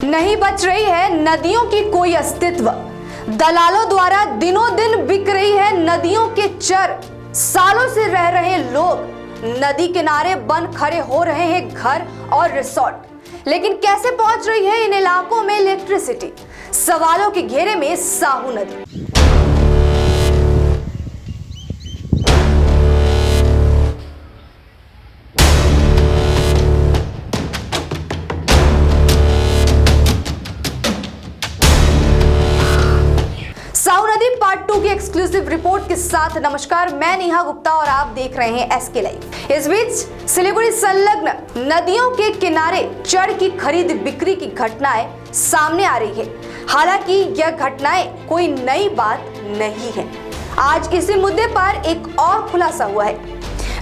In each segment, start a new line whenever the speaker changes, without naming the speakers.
नहीं बच रही है नदियों की कोई अस्तित्व। दलालों द्वारा दिनों दिन बिक रही है नदियों के चर। सालों से रह रहे लोग नदी किनारे बन खड़े हो रहे हैं घर और रिसोर्ट, लेकिन कैसे पहुंच रही है इन इलाकों में इलेक्ट्रिसिटी? सवालों के घेरे में साहू नदी। साहू नदी पार्ट 2 की एक्सक्लूसिव रिपोर्ट के साथ नमस्कार, मैं नेहा गुप्ता और आप देख रहे हैं एसके लाइव। इस बीच सिलीगुड़ी संलग्न नदियों के किनारे चढ़ की खरीद बिक्री की घटनाएं सामने आ रही है। हालांकि यह घटनाएं कोई नई बात नहीं है। आज इसी मुद्दे पर एक और खुलासा हुआ है।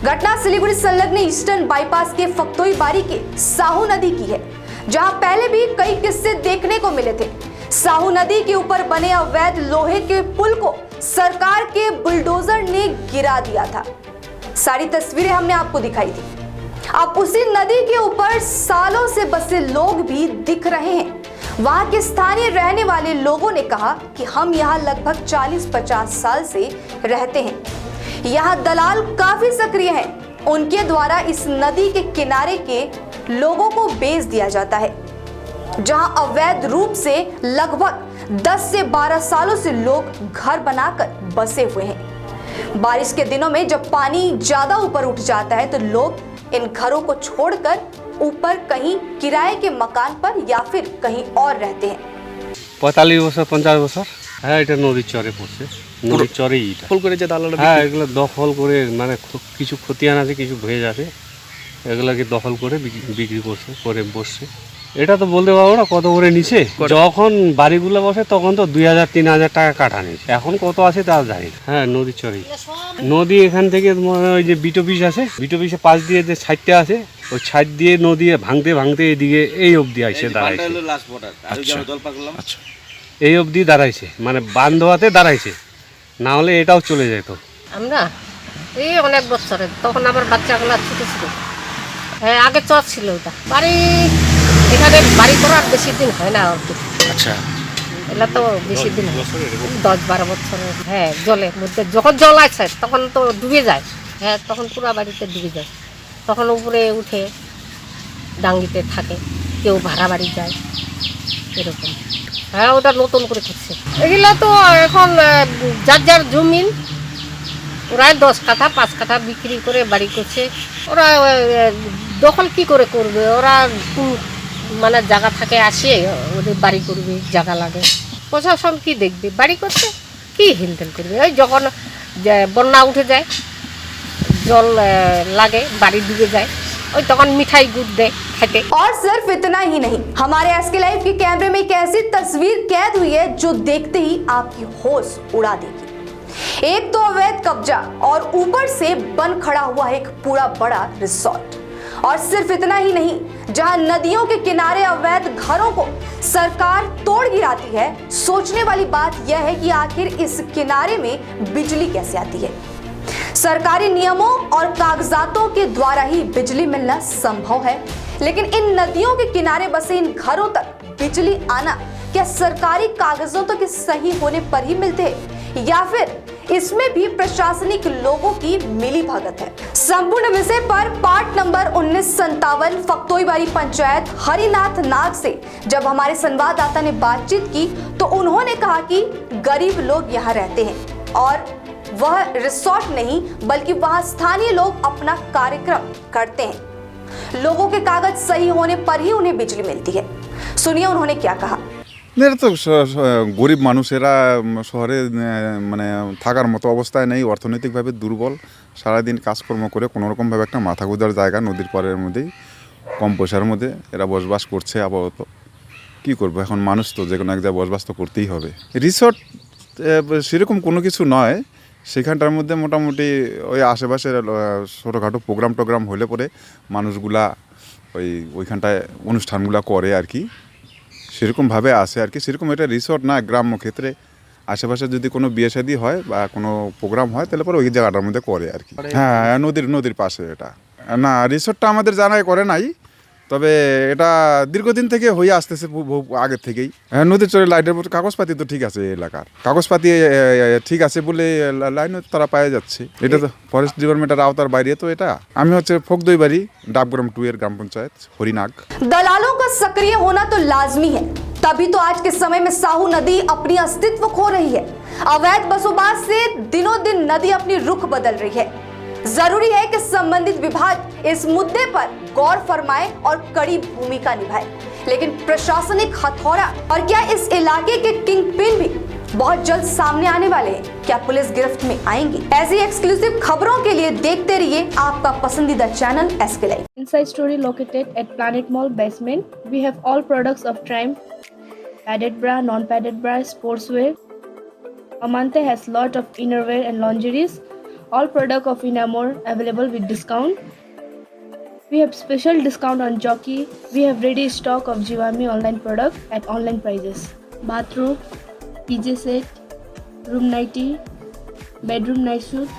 घटना सिलीगुड़ी संलग्न ईस्टर्न बाईपास के फक्तोई बारी के साहू नदी की है, जहां पहले भी कई किस्से देखने को मिले थे। साहू नदी के ऊपर बने अवैध लोहे के पुल को सरकार के बुलडोजर ने गिरा दिया था। सारी तस्वीरें हमने आपको दिखाई थी। अब उसी नदी के ऊपर सालों से बसे लोग भी दिख रहे हैं। वहां के स्थानीय रहने वाले लोगों ने कहा कि हम यहाँ लगभग 40-50 साल से रहते हैं। यहाँ दलाल काफी सक्रिय हैं। उनके द्वारा इस नदी के किनारे के लोगों को बेच दिया जाता है, जहां अवैध रूप से लगभग 10 से 12 सालों से लोग घर बनाकर बसे हुए हैं। बारिश के दिनों में जब पानी ज्यादा ऊपर उठ जाता है तो लोग इन घरों को छोड़कर ऊपर कहीं किराए के मकान पर या फिर कहीं और रहते हैं।
45 বছর 50 বছর হ্যাঁ, এটা নদীর চরে পড়ছে। নদীর চরেই এটা
দখল করে যে দালাল,
হ্যাঁ, এগুলো দখল করে মানে কিছু খতিয়ান আছে, কিছু ভেজ আছে, এগুলোকে দখল করে বিক্রি করছে, করে বসছে। এটা তো বলতে পারবো না কত করে নিছে। যখন বাড়িগুলো বসে তখন তো 2000-3000 টাকা কাঠা নিচ্ছে। এখন কত আছে তা জানি না। হ্যাঁ, নদীর চরেই নদী। এখান থেকে ওই যে বিটোপিস আছে, বিটোপিসের পাশ দিয়ে যে সাইডটা আছে, ওই সাইড দিয়ে নদী ভাঙতে ভাঙতে এদিকে এই অবধি আসে দাঁড়াইছে।
আচ্ছা,
এই অবধি দাঁড়াইছে, মানে বান্ধবাতে দাঁড়াইছে, না হলে এটাও চলে যেত।
আমরা এই অনেক বছরের, তখন আমার বাচ্চাগুলো ছোট ছিল। হ্যাঁ, আগে চর ছিল ওটা বাড়ি। এখানে বাড়ি করার বেশি দিন হয় না।
আচ্ছা,
এটা তো বেশি দিন 10-12 বছরের। হ্যাঁ, জলের মধ্যে যখন জল আসে তখন তো ডুবে যায়। হ্যাঁ, তখন পুরো বাড়িতে ডুবে যায়। তখন উপরে উঠে ডাঙ্গিতে থাকে, কেউ ভাড়া বাড়ি যায়, এরকম। হ্যাঁ, ওটা নতুন করে করছে। এগুলো তো এখন যার যার জমিন, ওরা 10 কাঠা 5 কাঠা বিক্রি করে বাড়ি করছে। ওরা দখল কি করে করবে? ওরা মানে জায়গা থাকে, আসে ওদের বাড়ি করবে, জায়গা লাগে। প্রশাসন কি দেখবে? বাড়ি করতে কি হেলতেল করবে? ওই যখন বন্যা উঠে যায়, জল লাগে, বাড়ি ডুবে যায়, ওই তখন মিঠাই গুড় দেয় খেতে।
और सिर्फ इतना ही नहीं, हमारे एसके लाइव के कैमरे में एक ऐसी तस्वीर कैद हुई है जो देखते ही आपकी होश उड़ा देगी। एक तो अवैध कब्जा और ऊपर से बन खड़ा हुआ एक पूरा बड़ा रिसोर्ट। और सिर्फ इतना ही नहीं, जहां नदियों के किनारे अवैध घरों को सरकार तोड़ गिराती है। सोचने वाली बात यह है कि आखिर इस किनारे में बिजली कैसे आती है? सरकारी नियमों और कागजातों के द्वारा ही बिजली मिलना संभव है, लेकिन इन नदियों के किनारे बसे इन घरों तक बिजली आना क्या सरकारी कागजों तक के सही होने पर ही मिलते हैं, या फिर इसमें भी प्रशासनिक लोगों की मिली भगत है? संपूर्ण विषय पर पार्ट नंबर 1957 फक्तोईबारी पंचायत हरिनाथ नाग से जब हमारे संवाददाता ने बातचीत की तो उन्होंने कहा कि गरीब लोग यहाँ रहते हैं और वह रिसोर्ट नहीं बल्कि वहाँ स्थानीय लोग अपना कार्यक्रम करते हैं। लोगों के कागज सही होने पर ही उन्हें बिजली मिलती है। सुनिए उन्होंने क्या कहा।
এরা তো গরিব মানুষেরা শহরে মানে থাকার মতো অবস্থায় নেই, অর্থনৈতিকভাবে দুর্বল। সারাদিন কাজকর্ম করে কোনোরকমভাবে একটা মাথা গোঁজার জায়গা নদীর পাড়ের মধ্যেই কম পয়সার মধ্যে এরা বসবাস করছে। আপাতত কী করবো, এখন মানুষ তো যে কোনো এক জায়গায় বসবাস তো করতেই হবে। রিসোর্ট সেরকম কোনো কিছু নয়, সেখানটার মধ্যে মোটামুটি ওই আশেপাশে ছোটোখাটো প্রোগ্রাম হলে পরে মানুষগুলা ওইখানটায় অনুষ্ঠানগুলো করে আর কি, সেরকমভাবে আসে আর কি। সেরকম এটা রিসোর্ট না, গ্রাম্য ক্ষেত্রে আশেপাশে যদি কোনো বিয়ে শাদী হয় বা কোনো প্রোগ্রাম হয় তাহলে পরে ওই জায়গাটার মধ্যে করে আর কি। হ্যাঁ, নদীর পাশে এটা না, রিসোর্টটা আমাদের জানাই করে নাই, তবে এটা দীর্ঘদিন থেকে হয়ে আসতেছে বহু আগের থেকেই। নদীর চরে লাইটের কাগজপাতি তো ঠিক আছে, এলাকার কাগজপাতি ঠিক আছে বলে লাইনও তারা পাওয়া যাচ্ছে। এটা তো ফরেস্ট ডিপার্টমেন্টের আওতার বাইরে। তো এটা আমি হচ্ছে ফোকদইবাড়ি ডাবগ্রাম 2 এর গ্রাম পঞ্চায়েত হরিনাগ।
दलालों का सक्रिय होना तो लाजमी है, तभी तो आज के समय में साहू नदी अपनी अस्तित्व खो रही है। अवैध बसोबास से दिनों दिन नदी अपनी रुख बदल रही है। जरूरी है कि संबंधित विभाग इस मुद्दे पर गौर फरमाए और कड़ी भूमिका निभाए। लेकिन प्रशासनिक हथौड़ा और क्या इस इलाके के किंग पिन भी बहुत जल्द सामने आने वाले हैं? क्या पुलिस गिरफ्त में आएंगी? ऐसी एक्सक्लूसिव खबरों के लिए देखते रहिए आपका पसंदीदा channel SK Live।
Inside story located at Planet Mall basement. We have all products of Triumph, padded bra, non-padded bra, sportswear. Amante has lot of innerwear and lingeries. All product of Inamore available with discount. We have special discount on Jockey. We have ready stock of Jivami online product at online prices. Bathrobe, PJ set, room nightie, bedroom night suit,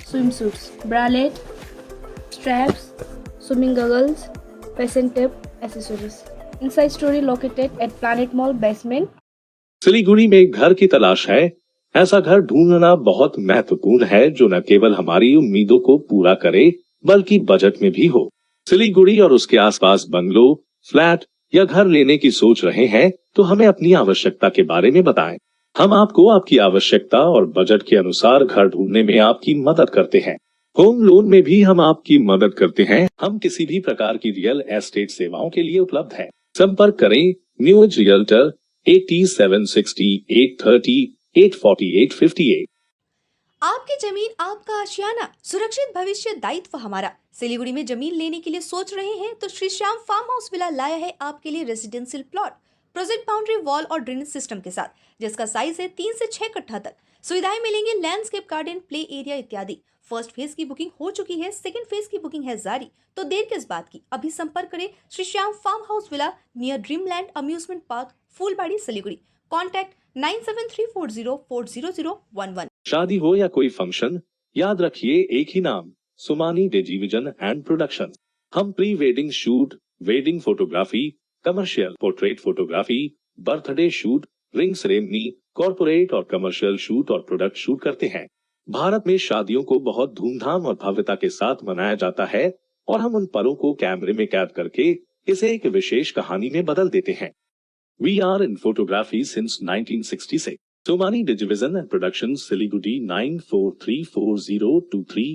swimsuits, bralette, straps, swimming goggles, fashion tape, accessories. Inside story located at Planet Mall basement.
Siliguri में एक घर की तलाश है। ऐसा घर ढूंढना बहुत महत्वपूर्ण है जो न केवल हमारी उम्मीदों को पूरा करे बल्कि बजट में भी हो। सिलीगुड़ी और उसके आसपास बंगलो, फ्लैट या घर लेने की सोच रहे हैं तो हमें अपनी आवश्यकता के बारे में बताएं। हम आपको आपकी आवश्यकता और बजट के अनुसार घर ढूंढने में आपकी मदद करते हैं। होम लोन में भी हम आपकी मदद करते हैं। हम किसी भी प्रकार की रियल एस्टेट सेवाओं के लिए उपलब्ध है। संपर्क करें न्यू एज रियल्टर 8760 830 84858।
आपकी जमीन आपका आशियाना, सुरक्षित भविष्य दायित्व हमारा। सिलीगुड़ी में जमीन लेने के लिए सोच रहे हैं तो Shri Shyam farm house villa लाया है आपके लिए residential plot, project boundary wall और ड्रेनेज सिस्टम के साथ, जिसका साइज है 3 से 6 कट्ठा तक। सुविधाएं मिलेंगी लैंडस्केप गार्डन, प्ले एरिया इत्यादि। फर्स्ट फेज की बुकिंग हो चुकी है, सेकंड फेज की बुकिंग है जारी। तो देर किस बात की, अभी संपर्क करें Shri Shyam farm house villa near Dreamland amusement park, Phulbari, Siliguri. Contact 9734040011।
शादी हो या कोई फंक्शन, याद रखिए एक ही नाम, सुमानी डिजीविजन एंड प्रोडक्शन। हम pre wedding shoot, wedding photography, commercial portrait photography, birthday shoot, ring ceremony, corporate और कमर्शियल शूट और प्रोडक्ट शूट करते हैं। भारत में शादियों को बहुत धूमधाम और भव्यता के साथ मनाया जाता है और हम उन पलों को कैमरे में कैद करके इसे एक विशेष कहानी में बदल देते हैं। We are in photography since 1966. Somani Digivision and Productions, Siliguri 9434023813.